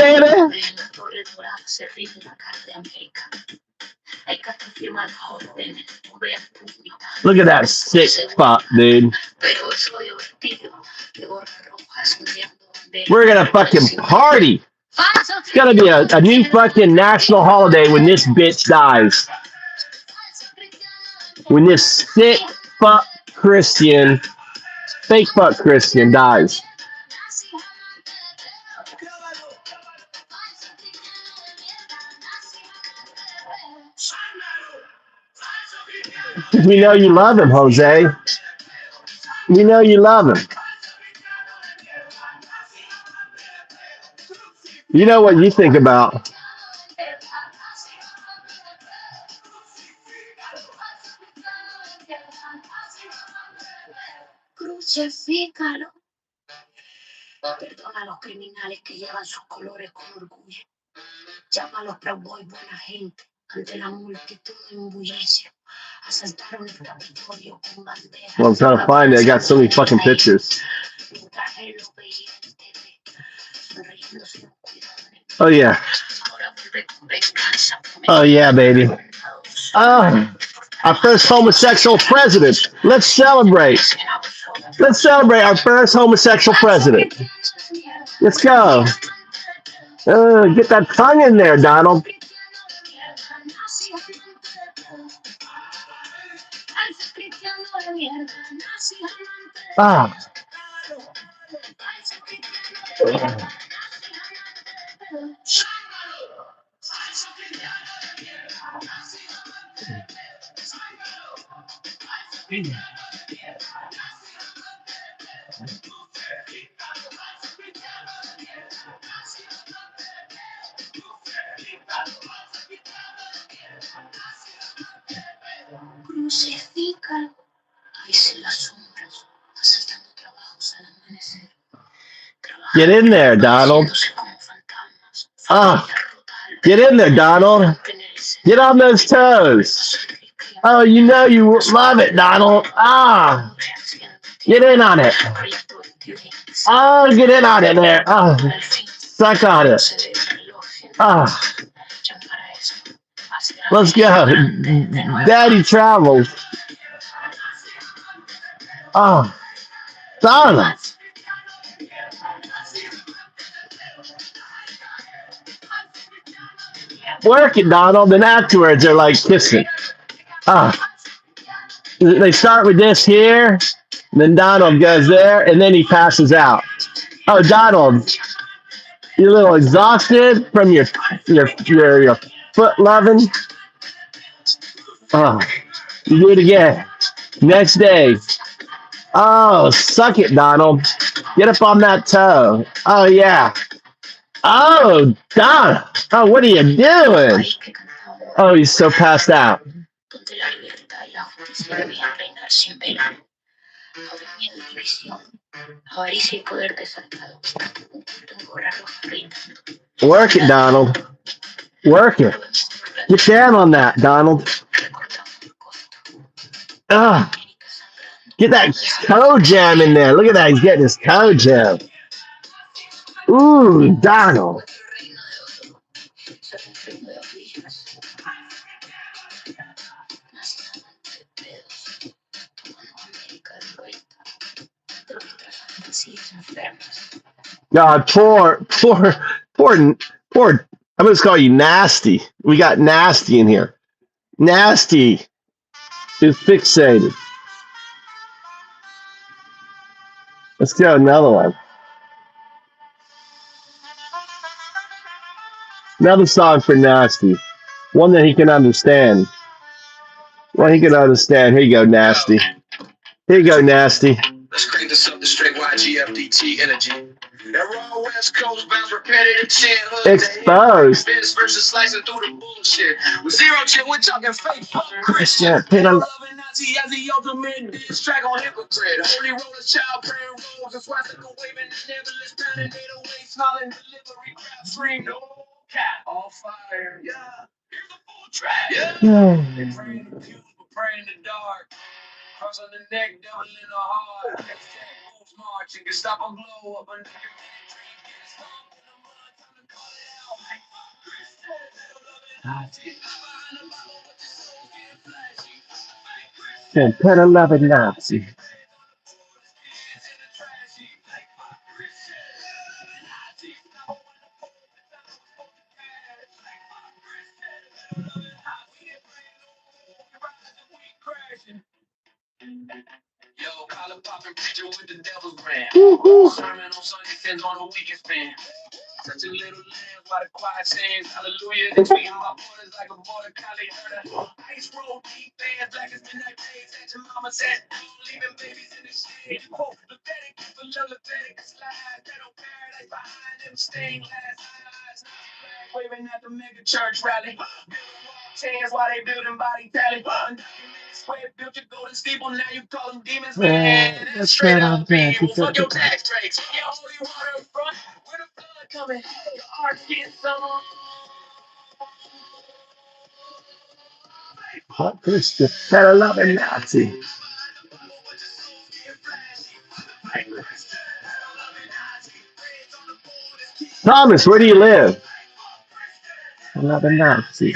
Look at that sick fuck, dude. We're gonna fucking party. It's gonna be a new fucking national holiday when this bitch dies. When this sick fuck Christian, fake fuck Christian dies. We know you love him, Jose. We know you love him. You know what you think about. Crucifícalo. Perdona a los criminales que llevan sus colores con orgullo. Llama a los playboy buena gente. Ante la multitud en bullicio. Asaltaron el Capitolio con banderas. Well, I'm trying to find it. I got so many fucking pictures. Mientras él lo veía en TV, sonriéndose con cuidado en el piso. Oh, yeah. Ahora vuelve con venganza. Oh, yeah, baby. Oh, our first homosexual president. Let's celebrate. Let's celebrate our first homosexual president. Let's go. Get that tongue in there, Donald. Ah. Crucifícalo. Ahí se las sombras, asaltando trabajos al amanecer. Get in there, Donald. Ah, get in there, Donald. Get on those toes. Oh, you know you love it, Donald. Ah, get in on it. Oh, get in on it there. Oh, suck on it. Ah, let's go. Daddy travels. Oh, Donald. Work it, Donald, and afterwards they're like kissing. They start with this here, then Donald goes there, and then he passes out. Oh, Donald, you're a little exhausted from your foot loving. Oh, you do it again. Next day. Oh, suck it, Donald. Get up on that toe. Oh, yeah. Oh, Donald. Oh, what are you doing? Oh, he's so passed out. Work it, Donald. Work it. Get down on that, Donald. Get that toe jam in there. Look at that. He's getting his toe jam. Ooh, Donald. God, poor. I'm going to call you Nasty. We got Nasty in here. Nasty is fixated. Let's go another one. Another song for Nasty. One that he can understand. One he can understand. Here you go, Nasty. Here you go, Nasty. Let's crank this up to straight YGFDT energy. That raw West Coast bounce repetitive shit. Exposed. Business versus slicing through the bullshit. With zero shit, we're talking fake punk Christian. Yeah, pin on. Nazi as the ultimate diss track on hypocrite. Holy roller child praying rolls and swastika waving the neverless pounding 808 smiling delivery crowd scream. No cat on fire. Yeah. Here's the full track. Yeah. They pray in the pews, but pray in the dark. Cross on the neck, devil in the heart. Hashtag moves march and Gestapo glow up under your dream. Get it stomped in the mud, time to call it out. Put a love in Nazi. Yo, collar popping preacher with the devil's brand. Sermon on Sunday sends on the weakest band. Such a little lamb by the quiet sayings. Hallelujah. They beating my borders like a border collie herder. Ice roll deep bands, black as midnight days. That your mama said, leaving babies in the shade. Quote, pathetic, for love, pathetic slide. That on paradise behind them stained glass eyes. Waving at the mega church rally. Chains while they building body tally. Undocumented square built your golden steeple. Now you call them demons, man. That's straight up evil. Fuck your tax breaks. Your holy water front. Where the flood coming? Your art getting some. Hot Christian. Better love a Nazi. Thomas, where do you live? I love a Nazi.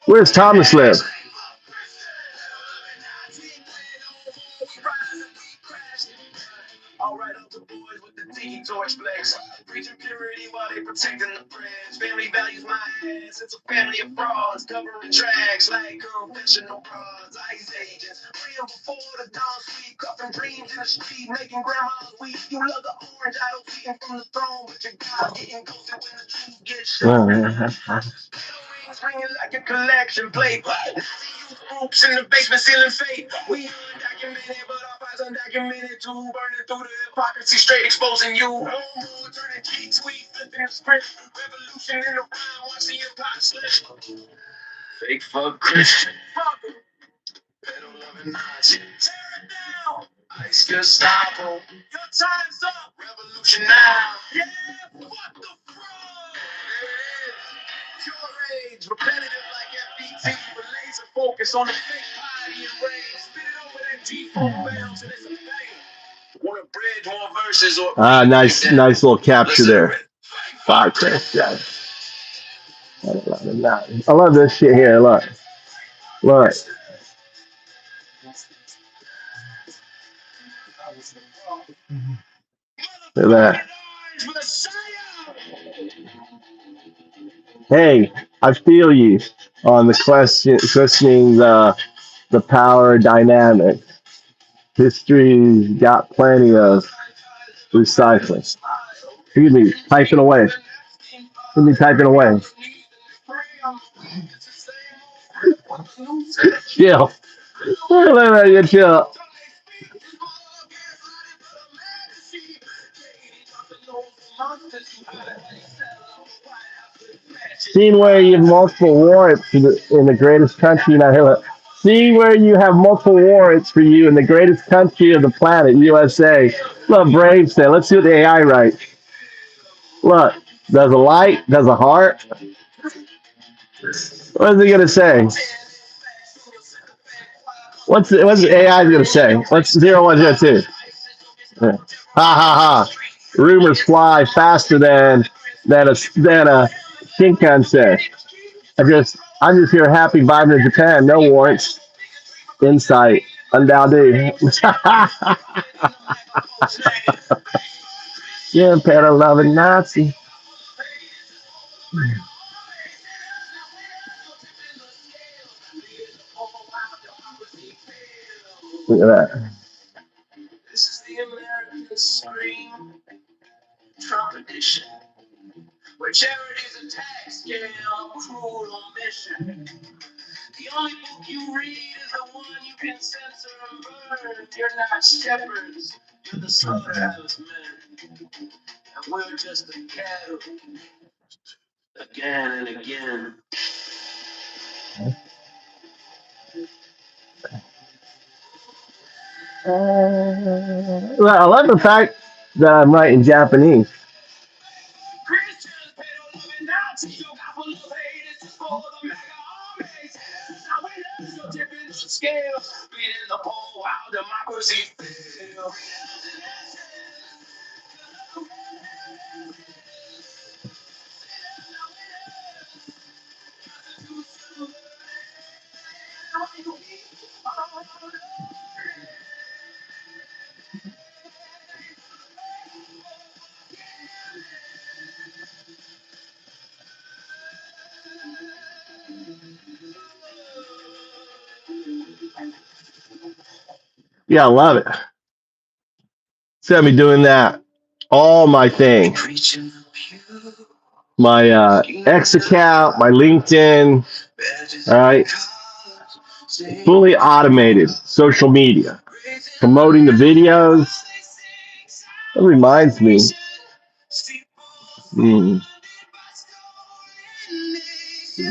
Where's Thomas live? All right, up the boys with the tiki torch flex. Preaching purity while they protecting the press. Family values my ass. It's a family of frauds covering tracks like confessional bras. Ice agents praying before the dawn, sweet cuffing dreams in the street, making grandma's weep. You love the orange idol feeding from the throne, but your God getting ghosted when the truth gets shown. Rings ringing like a collection plate. Groups in the basement stealing fate. We undocumented, but our files undocumented too. Burning through the hypocrisy, straight exposing you. No more turning cheeks, we flipping the script. Revolution in the rhyme, watch the empire slip. Fake fuck Christian. Fuck em. Pedal loving Nazi. Tear it down. Ice Gestapo. Your time's up. Revolution now. Yeah, what the fraud? There it is. Pure rage, repetitive like FBT, but laser focus on the fake piety and rage. Spit it over that G4 bounce and it's a thing. Want a bridge, more verses, or Nice little capture there. Fuck Christian. I love this shit here. Look. Look. Look at that. Hey, I feel you on the questioning the power dynamic. History's got plenty of recycling. Excuse me, typing away. Excuse me, typing away. Chill. Let me chill. Seeing where you have multiple warrants in the greatest country seeing where you have multiple warrants for you in the greatest country of the planet, USA. Look, Brave said, let's see what the AI writes. Look, there's a light, there's a heart. What is he gonna say? What's the AI gonna say? What's 0102? Yeah. Ha ha ha! Rumors fly faster than a Shinkansen. I'm just here happy vibing in Japan. No warrants. Insight. Undoubted. Yeah, better loving Nazi. Look at that. This is the American scream. Trump edition. Where charity's a tax scam, cruel omission. The only book you read is the one you can censor and burn. You're not shepherds, you're the slaughterhouse men. And we're just the cattle. Again and again. Well, I love the fact that I'm writing Japanese. Christians, pedo-loving Nazis, your gospel of hate is just for the mega armies. Now we love your tipping the scale, beating the pole while democracy fails. Yeah, I love it. See me doing that. All my thing. Preaching the my X account, my LinkedIn, all right, fully automated social media, promoting the videos. That reminds me. Mm,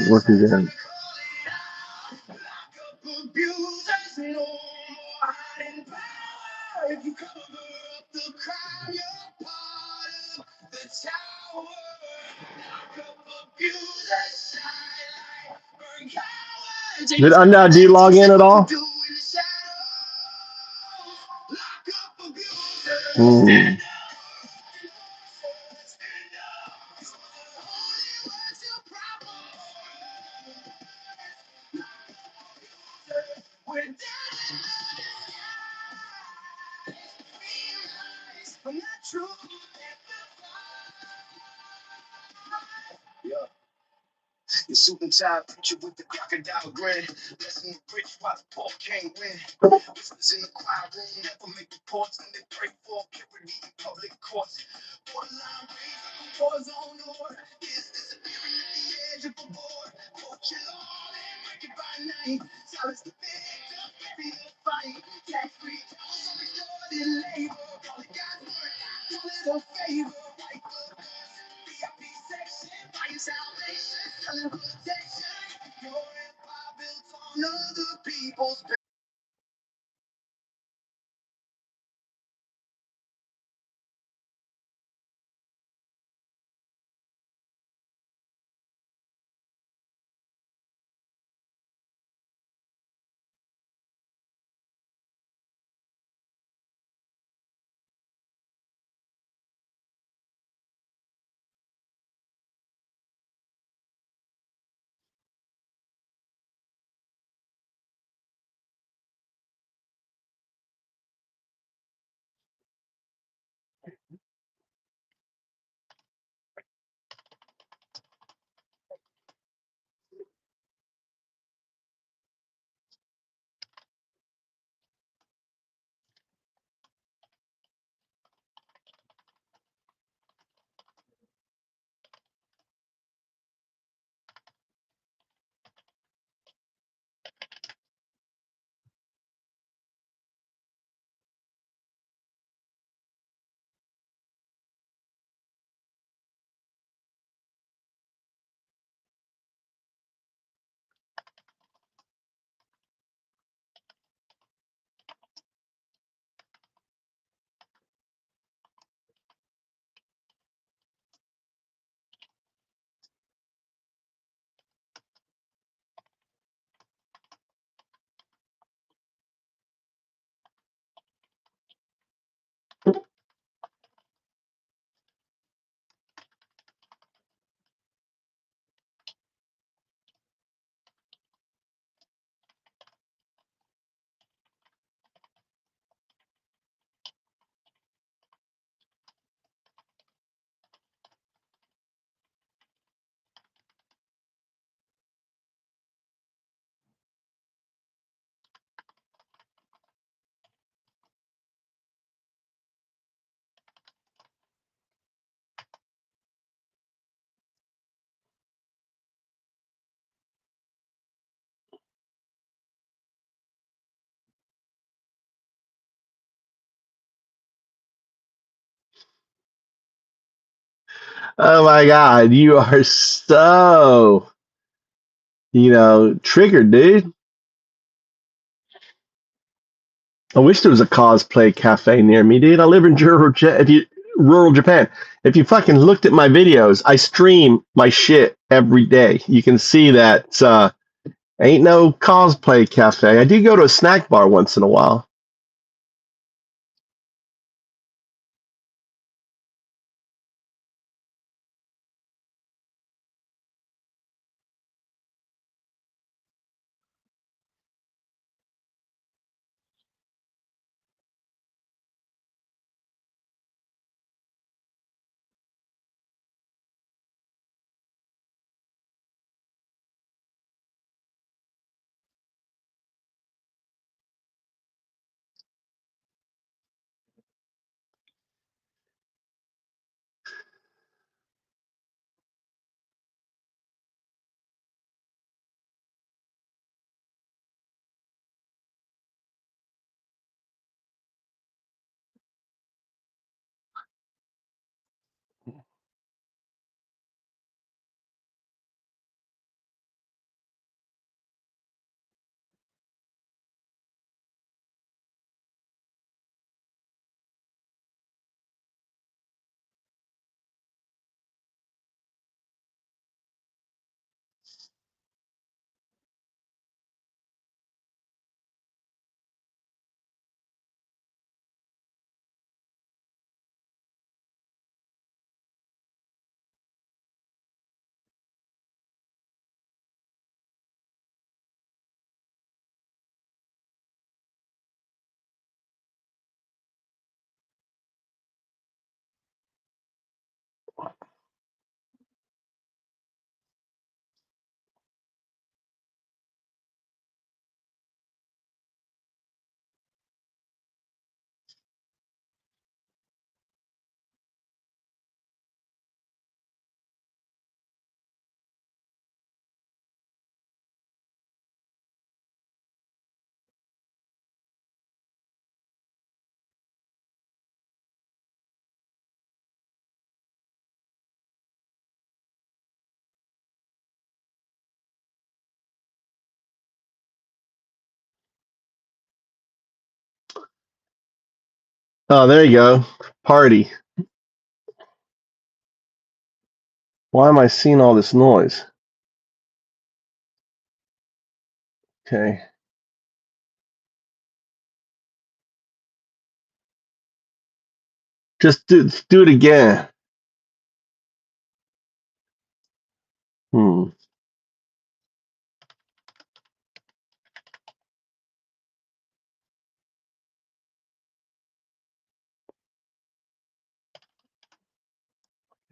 what is that? Do you log in at all? Mm. The suit and tie preacher with the crocodile grin. Blessing the rich while the poor can't win. Whispers in the choir room never make reports, and they pray for purity in public courts. Borderline rage like a war zone, or is disappearing at the edge of a war? Quote your Lord and break it by night. Silence the victim, bury the fight. Tax-free jobs are restored in labor. Call it God's word, call it a favor. Right foot first, VIP section, buy your salvation, selling protection. Your empire built on other people's. Oh my God, you are so, triggered, dude. I wish there was a cosplay cafe near me, dude. I live in rural Japan. If you fucking looked at my videos, I stream my shit every day. You can see that ain't no cosplay cafe. I do go to a snack bar once in a while. Oh, there you go. Party. Why am I seeing all this noise? Okay. Just do it again. Hmm.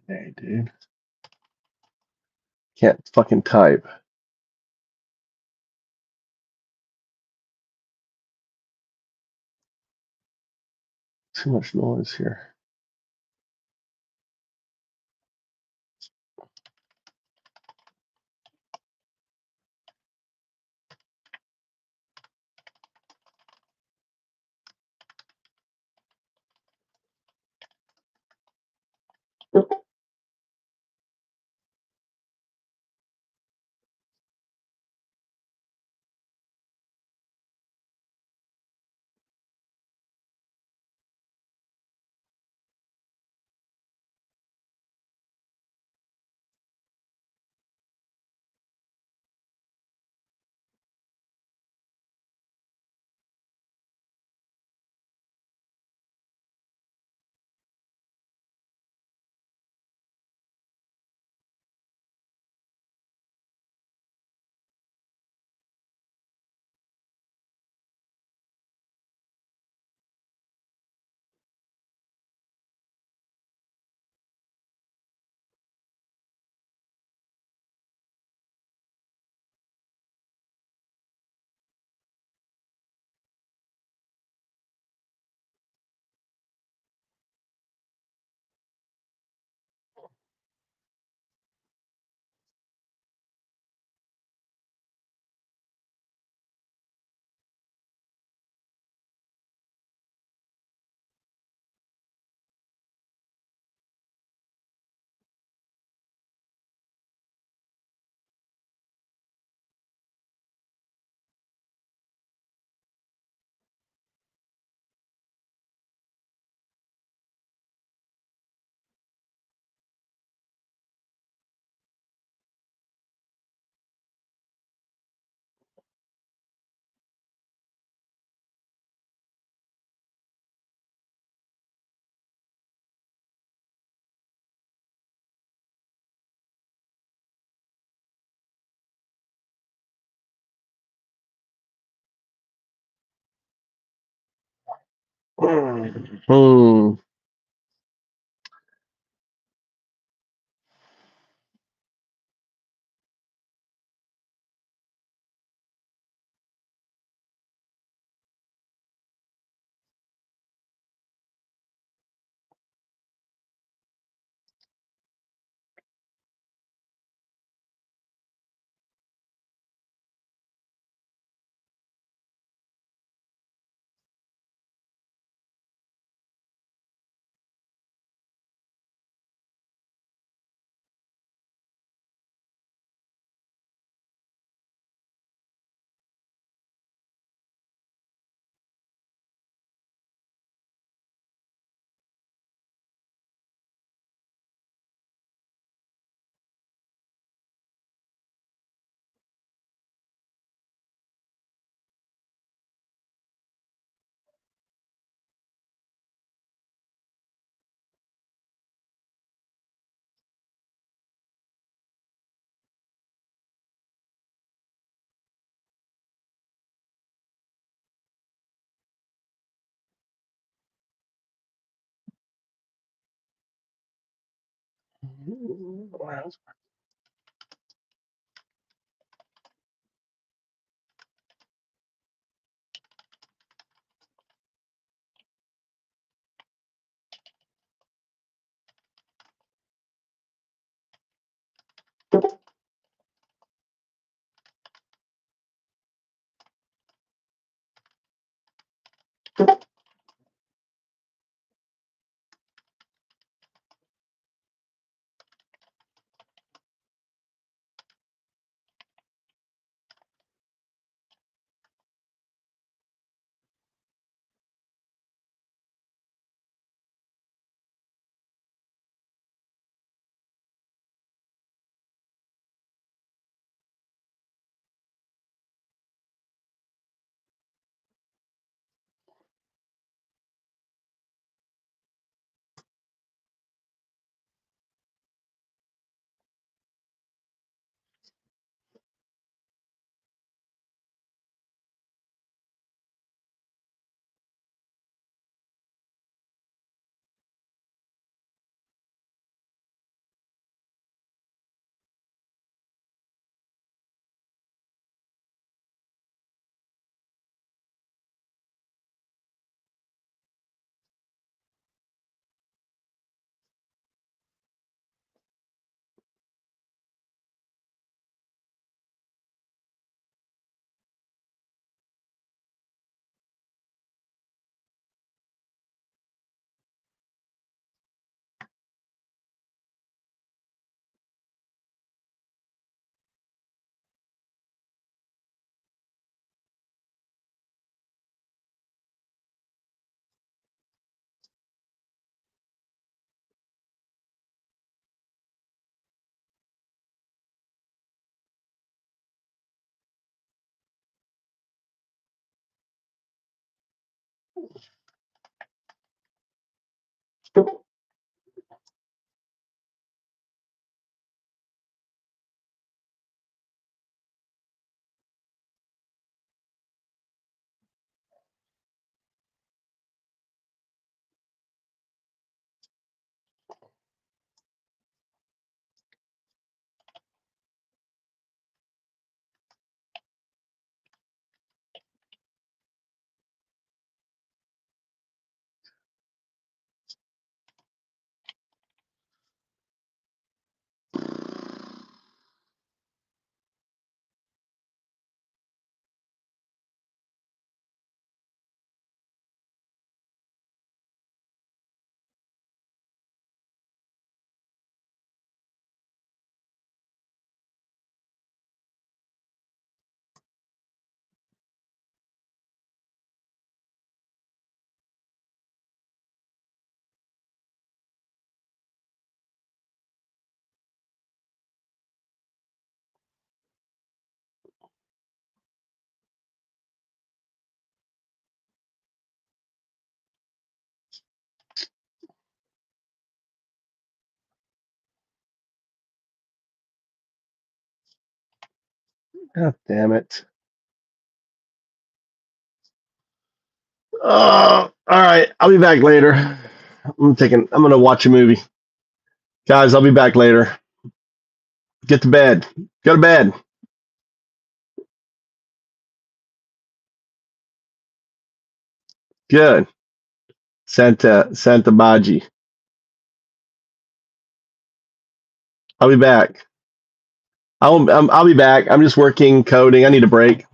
Hey, dude. Can't fucking type. Too much noise here. Hmm. God damn it. All right. I'll be back later. I'm going to watch a movie. Guys, I'll be back later. Get to bed. Go to bed. Good. Santa Baji. I'll be back. I'll be back. I'm just working, coding. I need a break.